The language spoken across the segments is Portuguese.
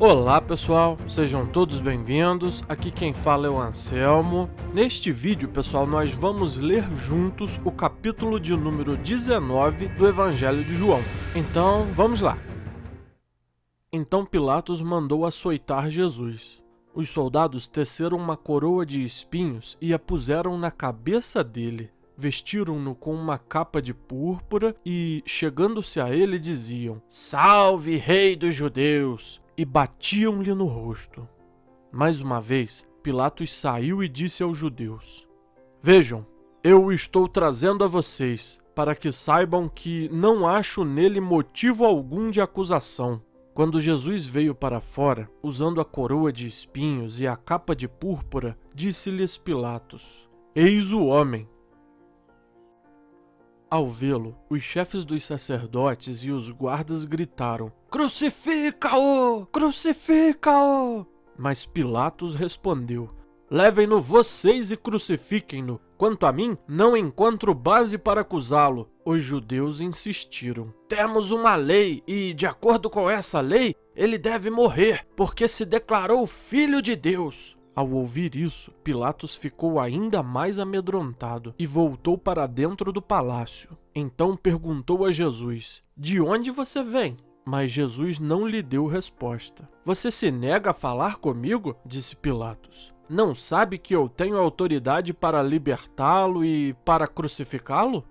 Olá pessoal, sejam todos bem-vindos, aqui quem fala é o Anselmo. Neste vídeo, pessoal, nós vamos ler juntos o capítulo de número 19 do Evangelho de João. Então, vamos lá. Então Pilatos mandou açoitar Jesus. Os soldados teceram uma coroa de espinhos e a puseram na cabeça dele. Vestiram-no com uma capa de púrpura e, chegando-se a ele, diziam: "Salve, Rei dos Judeus!" e batiam-lhe no rosto. Mais uma vez, Pilatos saiu e disse aos judeus: "Vejam, eu o estou trazendo a vocês, para que saibam que não acho nele motivo algum de acusação." Quando Jesus veio para fora, usando a coroa de espinhos e a capa de púrpura, disse-lhes Pilatos: "Eis o homem." Ao vê-lo, os chefes dos sacerdotes e os guardas gritaram: "Crucifica-o! Crucifica-o!" Mas Pilatos respondeu: "Levem-no vocês e crucifiquem-no. Quanto a mim, não encontro base para acusá-lo." Os judeus insistiram: "Temos uma lei e, de acordo com essa lei, ele deve morrer, porque se declarou filho de Deus." Ao ouvir isso, Pilatos ficou ainda mais amedrontado e voltou para dentro do palácio. Então perguntou a Jesus: "De onde você vem?" Mas Jesus não lhe deu resposta. "Você se nega a falar comigo?" disse Pilatos. "Não sabe que eu tenho autoridade para libertá-lo e para crucificá-lo?"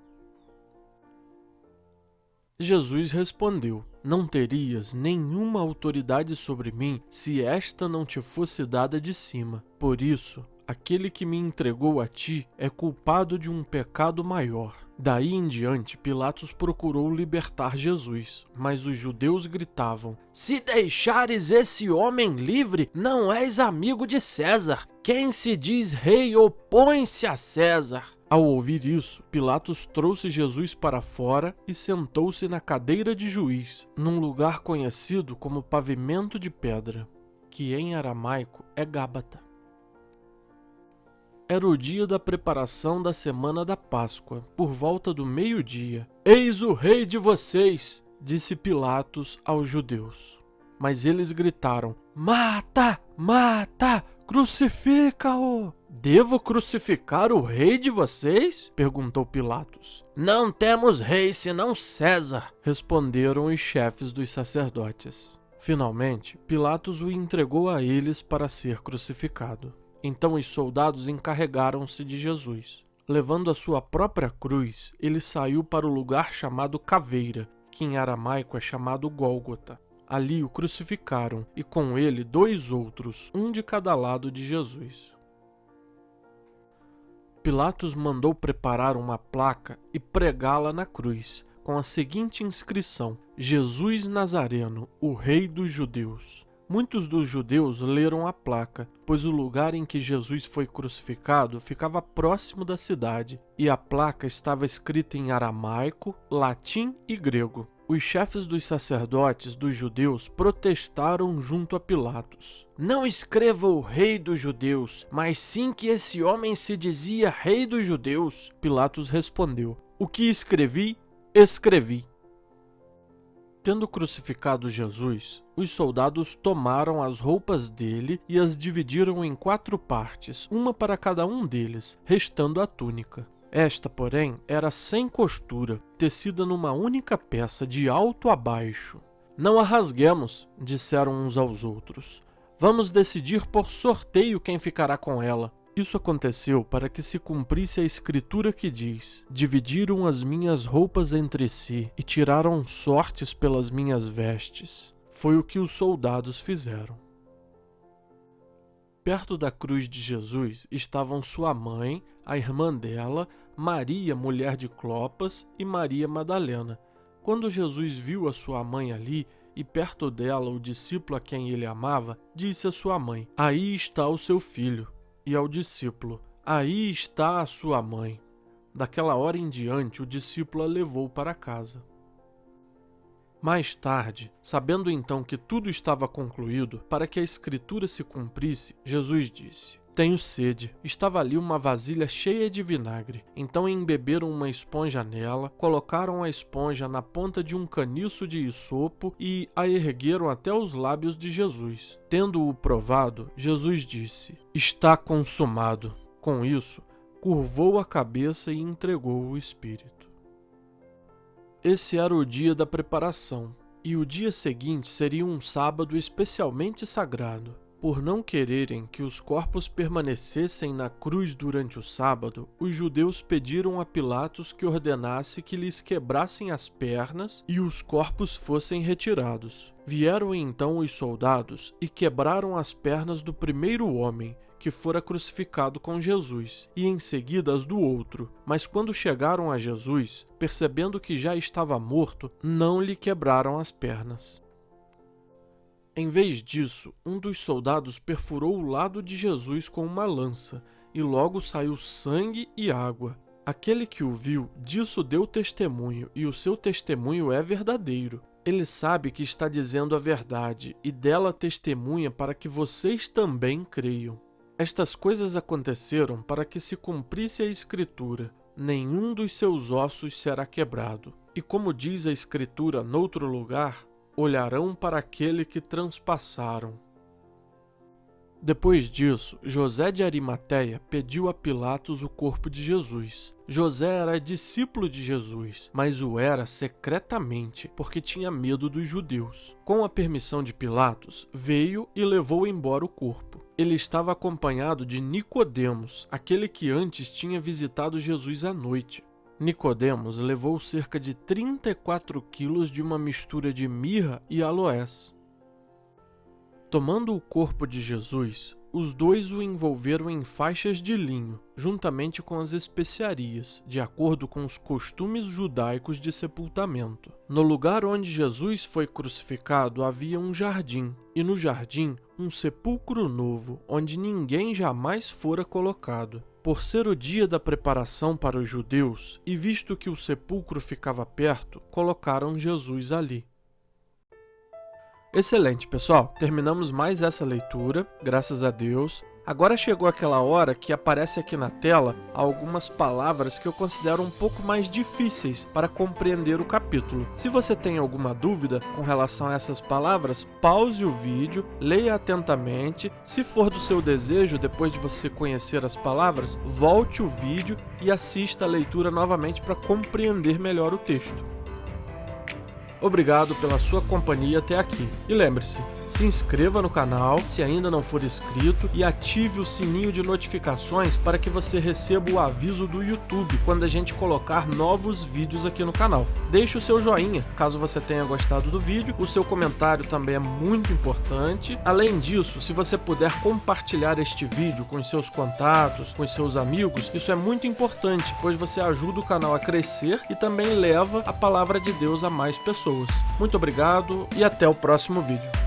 Jesus respondeu: "Não terias nenhuma autoridade sobre mim se esta não te fosse dada de cima. Por isso, aquele que me entregou a ti é culpado de um pecado maior." Daí em diante, Pilatos procurou libertar Jesus, mas os judeus gritavam: "Se deixares esse homem livre, não és amigo de César. Quem se diz rei opõe-se a César." Ao ouvir isso, Pilatos trouxe Jesus para fora e sentou-se na cadeira de juiz, num lugar conhecido como pavimento de pedra, que em aramaico é Gábata. Era o dia da preparação da semana da Páscoa, por volta do meio-dia. "Eis o rei de vocês!" disse Pilatos aos judeus. Mas eles gritaram: "Mata! Mata! Crucifica-o!" "Devo crucificar o rei de vocês?" perguntou Pilatos. "Não temos rei senão César", responderam os chefes dos sacerdotes. Finalmente, Pilatos o entregou a eles para ser crucificado. Então os soldados encarregaram-se de Jesus. Levando a sua própria cruz, ele saiu para o lugar chamado Caveira, que em aramaico é chamado Gólgota. Ali o crucificaram, e com ele 2 outros, um de cada lado de Jesus. Pilatos mandou preparar uma placa e pregá-la na cruz, com a seguinte inscrição: "Jesus Nazareno, o Rei dos Judeus." Muitos dos judeus leram a placa, pois o lugar em que Jesus foi crucificado ficava próximo da cidade, e a placa estava escrita em aramaico, latim e grego. Os chefes dos sacerdotes dos judeus protestaram junto a Pilatos: "Não escreva o Rei dos Judeus, mas sim que esse homem se dizia Rei dos Judeus." Pilatos respondeu: "O que escrevi, escrevi." Tendo crucificado Jesus, os soldados tomaram as roupas dele e as dividiram em 4 partes, uma para cada um deles, restando a túnica. Esta, porém, era sem costura, tecida numa única peça, de alto a baixo. "Não a rasguemos", disseram uns aos outros. "Vamos decidir por sorteio quem ficará com ela." Isso aconteceu para que se cumprisse a escritura que diz: "Dividiram as minhas roupas entre si e tiraram sortes pelas minhas vestes." Foi o que os soldados fizeram. Perto da cruz de Jesus estavam sua mãe, a irmã dela, Maria, mulher de Clopas, e Maria Madalena. Quando Jesus viu a sua mãe ali e perto dela o discípulo a quem ele amava, disse à sua mãe: "Aí está o seu filho." E ao discípulo: "Aí está a sua mãe." Daquela hora em diante, o discípulo a levou para casa. Mais tarde, sabendo então que tudo estava concluído, para que a escritura se cumprisse, Jesus disse: Tenho sede. Estava ali uma vasilha cheia de vinagre. Então embeberam uma esponja nela, colocaram a esponja na ponta de um caniço de isopo e a ergueram até os lábios de Jesus. Tendo-o provado, Jesus disse: "Está consumado." Com isso, curvou a cabeça e entregou o Espírito. Esse era o dia da preparação, e o dia seguinte seria um sábado especialmente sagrado. Por não quererem que os corpos permanecessem na cruz durante o sábado, os judeus pediram a Pilatos que ordenasse que lhes quebrassem as pernas e os corpos fossem retirados. Vieram então os soldados e quebraram as pernas do primeiro homem, que fora crucificado com Jesus, e em seguida as do outro. Mas quando chegaram a Jesus, percebendo que já estava morto, não lhe quebraram as pernas. Em vez disso, um dos soldados perfurou o lado de Jesus com uma lança, e logo saiu sangue e água. Aquele que o viu, disso deu testemunho, e o seu testemunho é verdadeiro. Ele sabe que está dizendo a verdade, e dela testemunha para que vocês também creiam. Estas coisas aconteceram para que se cumprisse a Escritura: nenhum dos seus ossos será quebrado. E como diz a Escritura noutro lugar, olharão para aquele que transpassaram. Depois disso, José de Arimateia pediu a Pilatos o corpo de Jesus. José era discípulo de Jesus, mas o era secretamente, porque tinha medo dos judeus. Com a permissão de Pilatos, veio e levou embora o corpo. Ele estava acompanhado de Nicodemos, aquele que antes tinha visitado Jesus à noite. Nicodemos levou cerca de 34 quilos de uma mistura de mirra e aloés. Tomando o corpo de Jesus, os dois o envolveram em faixas de linho, juntamente com as especiarias, de acordo com os costumes judaicos de sepultamento. No lugar onde Jesus foi crucificado havia um jardim, e no jardim um sepulcro novo, onde ninguém jamais fora colocado. Por ser o dia da preparação para os judeus, e visto que o sepulcro ficava perto, colocaram Jesus ali. Excelente, pessoal! Terminamos mais essa leitura, graças a Deus. Agora chegou aquela hora que aparece aqui na tela algumas palavras que eu considero um pouco mais difíceis para compreender o capítulo. Se você tem alguma dúvida com relação a essas palavras, pause o vídeo, leia atentamente. Se for do seu desejo, depois de você conhecer as palavras, volte o vídeo e assista a leitura novamente para compreender melhor o texto. Obrigado pela sua companhia até aqui. E lembre-se, se inscreva no canal se ainda não for inscrito e ative o sininho de notificações para que você receba o aviso do YouTube quando a gente colocar novos vídeos aqui no canal. Deixe o seu joinha, caso você tenha gostado do vídeo, o seu comentário também é muito importante. Além disso, se você puder compartilhar este vídeo com os seus contatos, com os seus amigos, isso é muito importante, pois você ajuda o canal a crescer e também leva a palavra de Deus a mais pessoas. Muito obrigado e até o próximo vídeo.